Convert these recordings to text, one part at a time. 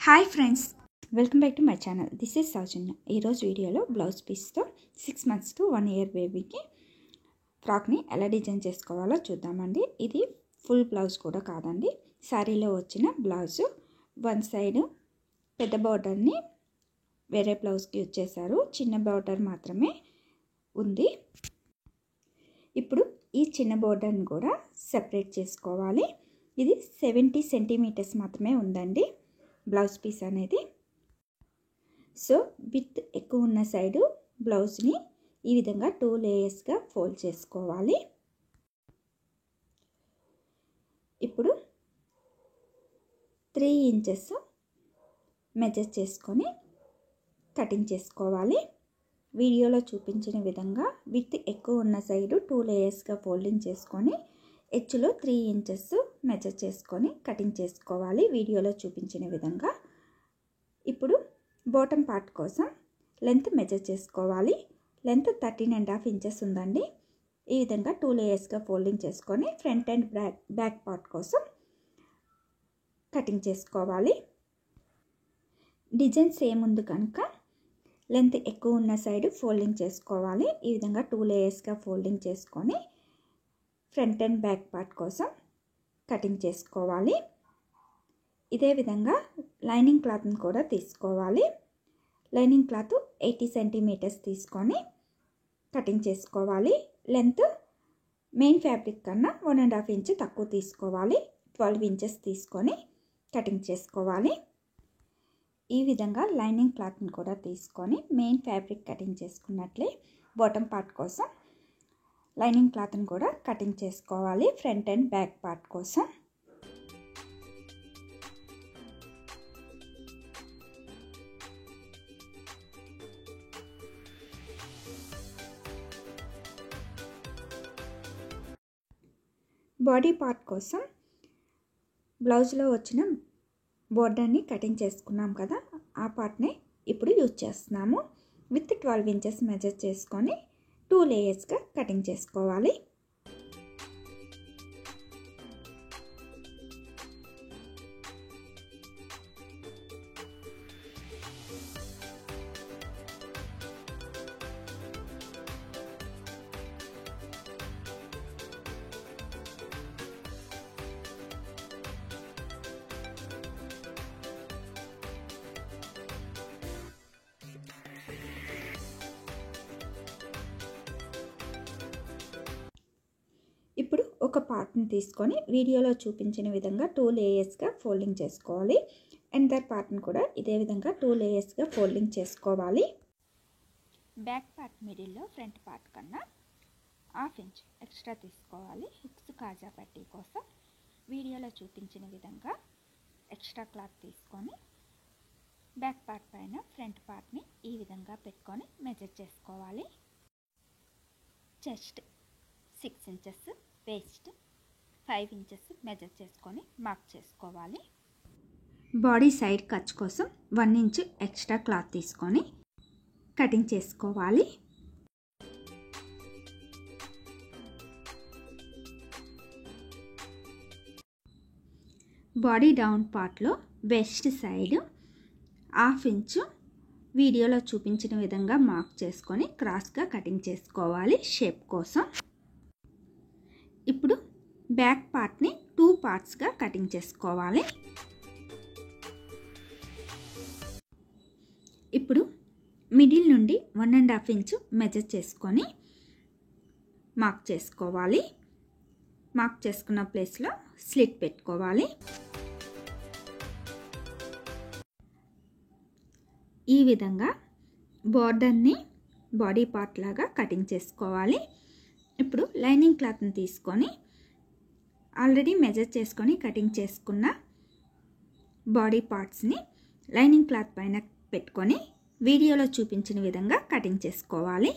Hi friends, welcome back to my channel. This is Soujanya. ఈరోజు వీడియోలో blouse పీస్తో 6 months to 1 year బేబీకి ఫ్రాక్ని ఎలా డిజైన్ చేసుకోవాలో చూద్దామండి. ఇది ఫుల్ బ్లౌజ్ కూడా కాదండి, శారీలో వచ్చిన బ్లౌజు. వన్ సైడ్ పెద్ద బార్డర్ని వేరే బ్లౌజ్కి యూజ్ చేశారు, చిన్న బార్డర్ మాత్రమే ఉంది. ఇప్పుడు ఈ చిన్న బార్డర్ని కూడా సెపరేట్ చేసుకోవాలి. ఇది 70 centimeters మాత్రమే ఉందండి బ్లౌజ్ పీస్ అనేది. సో విత్ ఎక్కువ ఉన్న సైడు బ్లౌజ్ని ఈ విధంగా 2 layers ఫోల్డ్ చేసుకోవాలి. ఇప్పుడు 3 inches మెజర్ చేసుకొని కటింగ్ చేసుకోవాలి. వీడియోలో చూపించిన విధంగా విత్ ఎక్కువ ఉన్న సైడు 2 layers ఫోల్డింగ్ చేసుకొని హెచ్చులో 3 inches మెజర్ చేసుకొని కటింగ్ చేసుకోవాలి, వీడియోలో చూపించిన విధంగా. ఇప్పుడు బాటమ్ పార్ట్ కోసం లెంత్ మెజర్ చేసుకోవాలి. లెంత్ 13.5 inches ఉందండి. ఈ విధంగా 2 layers ఫోల్డింగ్ చేసుకొని ఫ్రంట్ అండ్ బ్యాక్ పార్ట్ కోసం కటింగ్ చేసుకోవాలి. డిజైన్ సేమ్ ఉంది కనుక లెంత్ ఎక్కువ ఉన్న సైడ్ ఫోల్డింగ్ చేసుకోవాలి. ఈ విధంగా 2 layers ఫోల్డింగ్ చేసుకొని ఫ్రంట్ అండ్ బ్యాక్ పార్ట్ కోసం కటింగ్ చేసుకోవాలి. ఇదే విధంగా లైనింగ్ క్లాత్ని కూడా తీసుకోవాలి. లైనింగ్ క్లాత్ 80 centimeters తీసుకొని కటింగ్ చేసుకోవాలి. లెంత్ మెయిన్ ఫ్యాబ్రిక్ కన్నా 1.5 inch తక్కువ తీసుకోవాలి. 12 inches తీసుకొని కటింగ్ చేసుకోవాలి. ఈ విధంగా లైనింగ్ క్లాత్ని కూడా తీసుకొని మెయిన్ ఫ్యాబ్రిక్ కటింగ్ చేసుకున్నట్లే బాటమ్ పార్ట్ కోసం లైనింగ్ క్లాత్ని కూడా కటింగ్ చేసుకోవాలి ఫ్రంట్ అండ్ బ్యాక్ పార్ట్ కోసం. బాడీ పార్ట్ కోసం బ్లౌజ్లో వచ్చిన బోర్డర్ని కటింగ్ చేసుకున్నాం కదా, ఆ పార్ట్ని ఇప్పుడు యూజ్ చేస్తున్నాము. విత్ 12 inches మెజర్ చేసుకొని 2 layers కటింగ్ చేసుకోవాలి. ఇప్పుడు ఒక పార్ట్ని తీసుకొని వీడియోలో చూపించిన విధంగా 2 layers ఫోల్డింగ్ చేసుకోవాలి. అండ్ పార్ట్ని కూడా ఇదే విధంగా 2 layers ఫోల్డింగ్ చేసుకోవాలి. బ్యాక్ పార్ట్ మిడిల్లో ఫ్రంట్ పార్ట్ కన్నా 1/2 inch ఎక్స్ట్రా తీసుకోవాలి. హుక్స్ కాజా పట్టీ కోసం వీడియోలో చూపించిన విధంగా ఎక్స్ట్రా క్లాత్ తీసుకొని బ్యాక్ పార్ట్ పైన ఫ్రంట్ పార్ట్ని ఈ విధంగా పెట్టుకొని మెజర్ చేసుకోవాలి. Chest 6 inches, waste 5 inches measure చేసుకొని మార్క్ చేసుకోవాలి. బాడీ సైడ్ ఖర్చు కోసం 1 inch ఎక్స్ట్రా క్లాత్ తీసుకొని కటింగ్ చేసుకోవాలి. బాడీ డౌన్ పార్ట్లో వెస్ట్ సైడ్ 1/2 inch వీడియోలో చూపించిన విధంగా మార్క్ చేసుకొని క్రాస్గా కటింగ్ చేసుకోవాలి షేప్ కోసం. ఇప్పుడు బ్యాక్ పార్ట్ని 2 partsగా కటింగ్ చేసుకోవాలి. ఇప్పుడు మిడిల్ నుండి 1.5 inch మెజర్ చేసుకొని మార్క్ చేసుకోవాలి. మార్క్ చేసుకున్న ప్లేస్లో స్లిట్ పెట్టుకోవాలి. ఈ విధంగా బార్డర్ని బాడీ పార్ట్ లాగా కటింగ్ చేసుకోవాలి. ఇప్పుడు లైనింగ్ క్లాత్ని తీసుకొని ఆల్రెడీ మెజర్ చేసుకొని కటింగ్ చేసుకున్న బాడీ పార్ట్స్ని లైనింగ్ క్లాత్ పైన పెట్టుకొని వీడియోలో చూపించిన విధంగా కటింగ్ చేసుకోవాలి.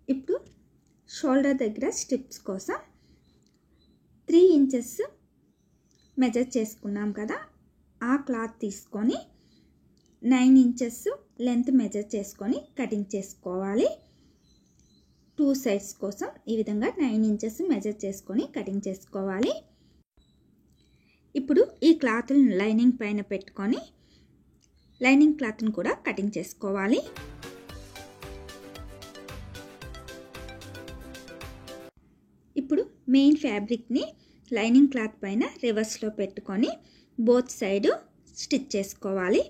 ఇప్పుడు షోల్డర్ దగ్గర స్ట్రిప్స్ కోసం 3 inches మెజర్ చేసుకున్నాం కదా, ఆ క్లాత్ తీసుకొని 9 inches లెంత్ మెజర్ చేసుకొని కటింగ్ చేసుకోవాలి. 2 సైడ్స్ కోసం ఈ విధంగా 9 ఇంచెస్ మెజర్ చేసుకొని కటింగ్ చేసుకోవాలి. ఇప్పుడు ఈ క్లాత్ని లైనింగ్ పైన పెట్టుకొని లైనింగ్ క్లాత్ని కూడా కటింగ్ చేసుకోవాలి. ఇప్పుడు మెయిన్ ఫ్యాబ్రిక్ని లైనింగ్ క్లాత్ పైన రివర్స్లో పెట్టుకొని బోత్ సైడ్ స్టిచ్ చేసుకోవాలి.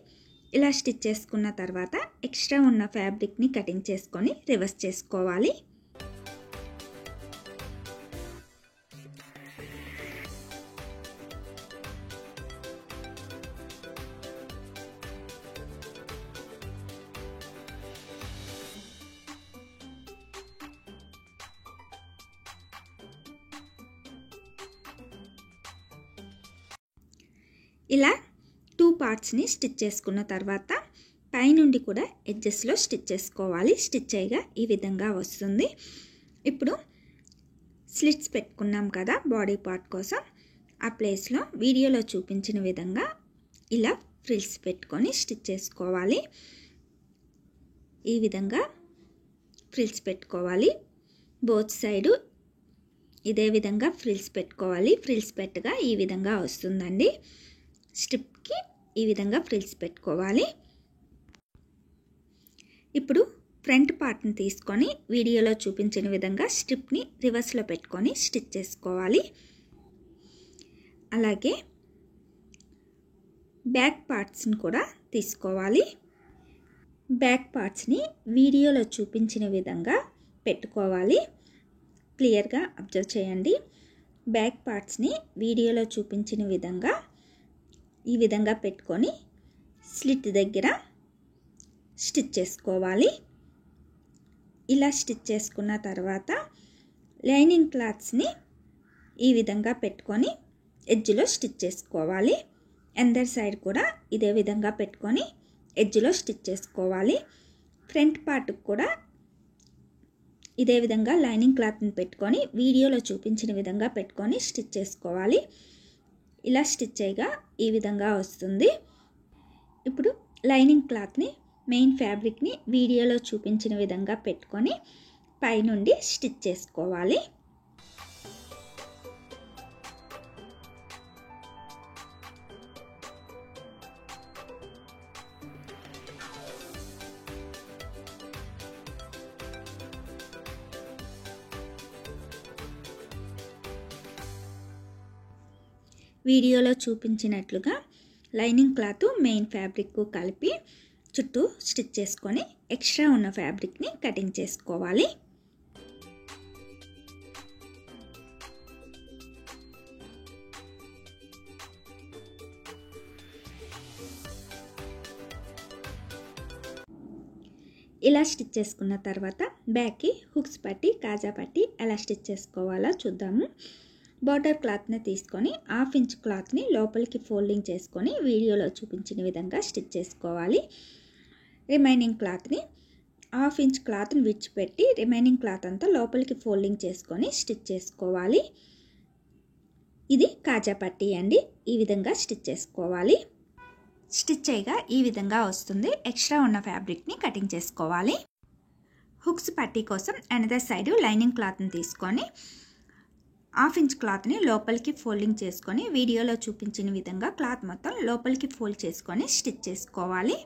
ఇలా స్టిచ్ చేసుకున్న తర్వాత ఎక్స్ట్రా ఉన్న ఫ్యాబ్రిక్ని కటింగ్ చేసుకొని రివర్స్ చేసుకోవాలి. ఇలా 2 పార్ట్స్ని స్టిచ్ చేసుకున్న తర్వాత పైనుండి కూడా ఎడ్జెస్లో స్టిచ్ చేసుకోవాలి. స్టిచ్ అయ్యగా ఈ విధంగా వస్తుంది. ఇప్పుడు స్లిట్స్ పెట్టుకున్నాం కదా బాడీ పార్ట్ కోసం, ఆ ప్లేస్లో వీడియోలో చూపించిన విధంగా ఇలా ఫ్రిల్స్ పెట్టుకొని స్టిచ్ చేసుకోవాలి. ఈ విధంగా ఫ్రిల్స్ పెట్టుకోవాలి. బోత్ సైడు ఇదే విధంగా ఫ్రిల్స్ పెట్టుకోవాలి. ఫ్రిల్స్ పెట్టగా ఈ విధంగా వస్తుందండి. స్ట్రిప్కి ఈ విధంగా ఫ్రిల్స్ పెట్టుకోవాలి. ఇప్పుడు ఫ్రంట్ పార్ట్ని తీసుకొని వీడియోలో చూపించిన విధంగా స్ట్రిప్ని రివర్స్లో పెట్టుకొని స్టిచ్ చేసుకోవాలి. అలాగే బ్యాక్ పార్ట్స్ని కూడా తీసుకోవాలి. బ్యాక్ పార్ట్స్ని వీడియోలో చూపించిన విధంగా పెట్టుకోవాలి. క్లియర్గా అబ్జర్వ్ చేయండి. బ్యాక్ పార్ట్స్ని వీడియోలో చూపించిన విధంగా ఈ విధంగా పెట్టుకొని స్లిట్ దగ్గర స్టిచ్ చేసుకోవాలి. ఇలా స్టిచ్ చేసుకున్న తర్వాత లైనింగ్ క్లాత్స్ని ఈ విధంగా పెట్టుకొని ఎడ్జ్లో స్టిచ్ చేసుకోవాలి. అందర్ సైడ్ కూడా ఇదే విధంగా పెట్టుకొని ఎడ్జ్లో స్టిచ్ చేసుకోవాలి. ఫ్రంట్ పార్ట్కి కూడా ఇదే విధంగా లైనింగ్ క్లాత్ని పెట్టుకొని వీడియోలో చూపించిన విధంగా పెట్టుకొని స్టిచ్ చేసుకోవాలి. ఇలా స్టిచ్ చేయగా ఈ విధంగా వస్తుంది. ఇప్పుడు లైనింగ్ క్లాత్ని మెయిన్ ఫ్యాబ్రిక్ని వీడియోలో చూపించిన విధంగా పెట్టుకొని పైనుండి స్టిచ్ చేసుకోవాలి. వీడియోలో చూపించినట్లుగా లైనింగ్ క్లాత్ మెయిన్ ఫ్యాబ్రిక్ కలిపి చుట్టూ స్టిచ్ చేసుకొని ఎక్స్ట్రా ఉన్న ఫ్యాబ్రిక్ని కటింగ్ చేసుకోవాలి. ఇలా స్టిచ్ చేసుకున్న తర్వాత బ్యాక్కి హుక్స్ పట్టి కాజా పట్టి ఎలా స్టిచ్ చేసుకోవాలో చూద్దాము. బార్డర్ క్లాత్ని తీసుకొని 1/2 ఇంచ్ క్లాత్ని లోపలికి ఫోల్డింగ్ చేసుకొని వీడియోలో చూపించిన విధంగా స్టిచ్ చేసుకోవాలి. రిమైనింగ్ క్లాత్ని 1/2 ఇంచ్ క్లాత్ని విడిచిపెట్టి రిమైనింగ్ క్లాత్ అంతా లోపలికి ఫోల్డింగ్ చేసుకొని స్టిచ్ చేసుకోవాలి. ఇది కాజా పట్టీ అండి. ఈ విధంగా స్టిచ్ చేసుకోవాలి. స్టిచ్ చేయగా ఈ విధంగా వస్తుంది. ఎక్స్ట్రా ఉన్న ఫ్యాబ్రిక్ని కటింగ్ చేసుకోవాలి. హుక్స్ పట్టీ కోసం అనదర్ సైడ్ లైనింగ్ క్లాత్ని తీసుకొని 1/2 ఇంచ్ క్లాత్ని లోపలికి ఫోల్డింగ్ చేసుకొని వీడియోలో చూపించిన విధంగా క్లాత్ మొత్తం లోపలికి ఫోల్డ్ చేసుకొని స్టిచ్ చేసుకోవాలి.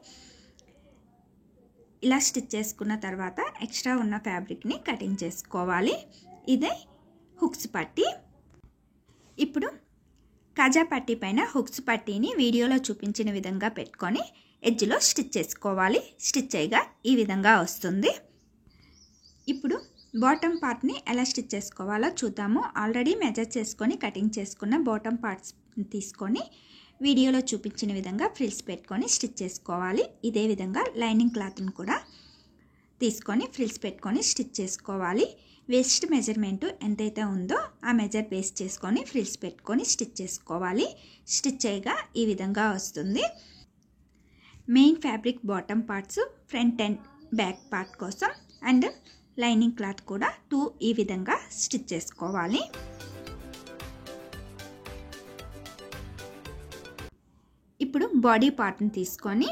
ఇలా స్టిచ్ చేసుకున్న తర్వాత ఎక్స్ట్రా ఉన్న ఫ్యాబ్రిక్ని కటింగ్ చేసుకోవాలి. ఇదే హుక్స్ పట్టీ. ఇప్పుడు కాజా పట్టీ పైన హుక్స్ పట్టీని వీడియోలో చూపించిన విధంగా పెట్టుకొని ఎడ్జ్లో స్టిచ్ చేసుకోవాలి. స్టిచ్ చేయగా ఈ విధంగా వస్తుంది. ఇప్పుడు బాటమ్ పార్ట్ని ఎలా స్టిచ్ చేసుకోవాలో చూద్దాము. ఆల్రెడీ మెజర్ చేసుకొని కటింగ్ చేసుకున్న బాటమ్ పార్ట్స్ తీసుకొని వీడియోలో చూపించిన విధంగా ఫ్రిల్స్ పెట్టుకొని స్టిచ్ చేసుకోవాలి. ఇదే విధంగా లైనింగ్ క్లాత్ని కూడా తీసుకొని ఫ్రిల్స్ పెట్టుకొని స్టిచ్ చేసుకోవాలి. వేస్ట్ మెజర్మెంట్ ఎంతైతే ఉందో ఆ మెజర్ బేస్ చేసుకొని ఫ్రిల్స్ పెట్టుకొని స్టిచ్ చేసుకోవాలి. స్టిచ్ చేయగా ఈ విధంగా వస్తుంది. Main fabric bottom parts front and back part కోసం అండ్ లైనింగ్ క్లాత్ కూడా 2 ఈ విధంగా స్టిచ్ చేసుకోవాలి. ఇప్పుడు బాడీ పార్ట్ని తీసుకొని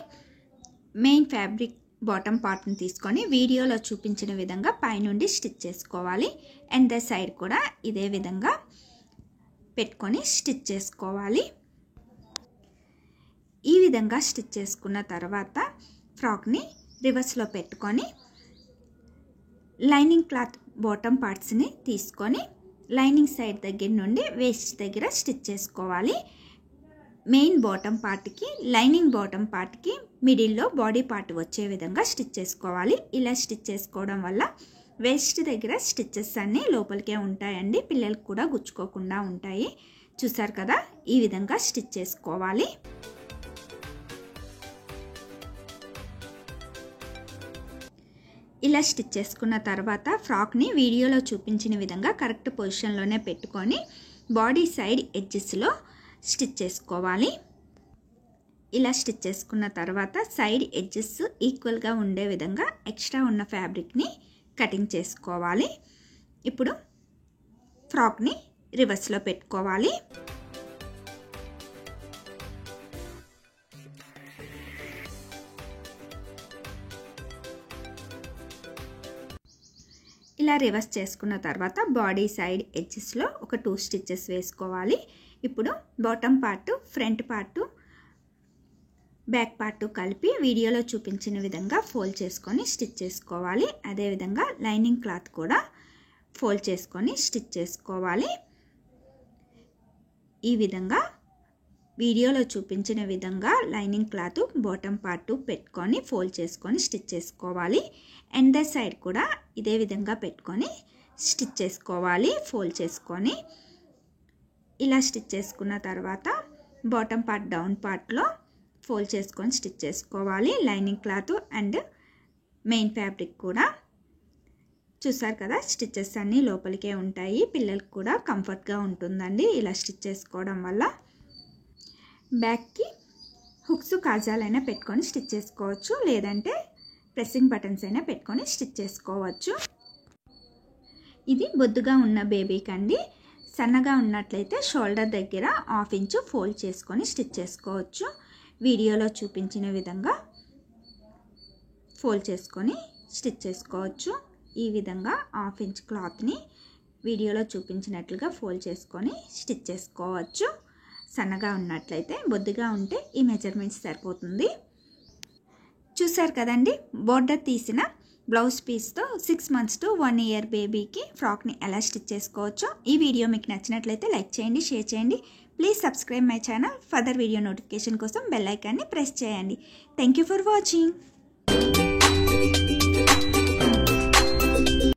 మెయిన్ ఫ్యాబ్రిక్ బాటమ్ పార్ట్ని తీసుకొని వీడియోలో చూపించిన విధంగా పైనుండి స్టిచ్ చేసుకోవాలి. అండ్ ద సైడ్ కూడా ఇదే విధంగా పెట్టుకొని స్టిచ్ చేసుకోవాలి. ఈ విధంగా స్టిచ్ చేసుకున్న తర్వాత ఫ్రాక్ని రివర్స్లో పెట్టుకొని లైనింగ్ క్లాత్ బాటమ్ పార్ట్స్ని తీసుకొని లైనింగ్ సైడ్ దగ్గర నుండి వేస్ట్ దగ్గర స్టిచ్ చేసుకోవాలి. మెయిన్ బాటమ్ పార్ట్కి లైనింగ్ బాటమ్ పార్ట్కి మిడిల్లో బాడీ పార్ట్ వచ్చే విధంగా స్టిచ్ చేసుకోవాలి. ఇలా స్టిచ్ చేసుకోవడం వల్ల వేస్ట్ దగ్గర స్టిచ్చెస్ అన్నీ లోపలికే ఉంటాయండి, పిల్లలకు కూడా గుచ్చుకోకుండా ఉంటాయి. చూసారు కదా, ఈ విధంగా స్టిచ్ చేసుకోవాలి. ఇలా స్టిచ్ చేసుకున్న తర్వాత ఫ్రాక్ని వీడియోలో చూపించిన విధంగా కరెక్ట్ పొజిషన్లోనే పెట్టుకొని బాడీ సైడ్ ఎడ్జెస్లో స్టిచ్ చేసుకోవాలి. ఇలా స్టిచ్ చేసుకున్న తర్వాత సైడ్ ఎడ్జెస్ ఈక్వల్గా ఉండే విధంగా ఎక్స్ట్రా ఉన్న ఫ్యాబ్రిక్ని కటింగ్ చేసుకోవాలి. ఇప్పుడు ఫ్రాక్ని రివర్స్లో పెట్టుకోవాలి. ఇలా రివర్స్ చేసుకున్న తర్వాత బాడీ సైడ్ ఎడ్జెస్లో ఒక 2 స్టిచ్చెస్ వేసుకోవాలి. ఇప్పుడు bottom part, front part, back part కలిపి వీడియోలో చూపించిన విధంగా ఫోల్డ్ చేసుకొని స్టిచ్ చేసుకోవాలి. అదేవిధంగా లైనింగ్ క్లాత్ కూడా ఫోల్డ్ చేసుకొని స్టిచ్ చేసుకోవాలి. ఈ విధంగా వీడియోలో చూపించిన విధంగా లైనింగ్ క్లాత్ బాటమ్ పార్ట్ పెట్టుకొని ఫోల్డ్ చేసుకొని స్టిచ్ చేసుకోవాలి. అండ్ ద సైడ్ కూడా ఇదే విధంగా పెట్టుకొని స్టిచ్ చేసుకోవాలి ఫోల్డ్ చేసుకొని. ఇలా స్టిచ్ చేసుకున్న తర్వాత బాటమ్ పార్ట్ డౌన్ పార్ట్లో ఫోల్డ్ చేసుకొని స్టిచ్ చేసుకోవాలి. Lining cloth and main fabric కూడా. చూసారు కదా, స్టిచ్చెస్ అన్నీ లోపలికే ఉంటాయి, పిల్లలకు కూడా కంఫర్ట్గా ఉంటుందండి ఇలా స్టిచ్ చేసుకోవడం వల్ల. బ్యాక్కి హుక్స్ కాజాలైనా పెట్టుకొని స్టిచ్ చేసుకోవచ్చు, లేదంటే ప్రెస్సింగ్ బటన్స్ అయినా పెట్టుకొని స్టిచ్ చేసుకోవచ్చు. ఇది బొద్దుగా ఉన్న బేబీకి అండి. సన్నగా ఉన్నట్లయితే షోల్డర్ దగ్గర 1/2 ఇంచు ఫోల్డ్ చేసుకొని స్టిచ్ చేసుకోవచ్చు. వీడియోలో చూపించిన విధంగా ఫోల్డ్ చేసుకొని స్టిచ్ చేసుకోవచ్చు. ఈ విధంగా 1/2 ఇంచ్ క్లాత్ని వీడియోలో చూపించినట్లుగా ఫోల్డ్ చేసుకొని స్టిచ్ చేసుకోవచ్చు. సన్నగా ఉన్నట్లయితే, బొద్దుగా ఉంటే ఈ మెజర్మెంట్స్ సరిపోతుంది. చూసారు కదండి, బోర్డర్ తీసిన బ్లౌజ్ పీస్తో 6 months to 1 year బేబీకి ఫ్రాక్ని ఎలా స్టిచ్ చేసుకోవచ్చో ఈ వీడియో మీకు నచ్చినట్లయితే లైక్ చేయండి, షేర్ చేయండి. Please subscribe my channel. Further video notification కోసం బెల్ ఐకాన్ని ప్రెస్ చేయండి. Thank you for watching.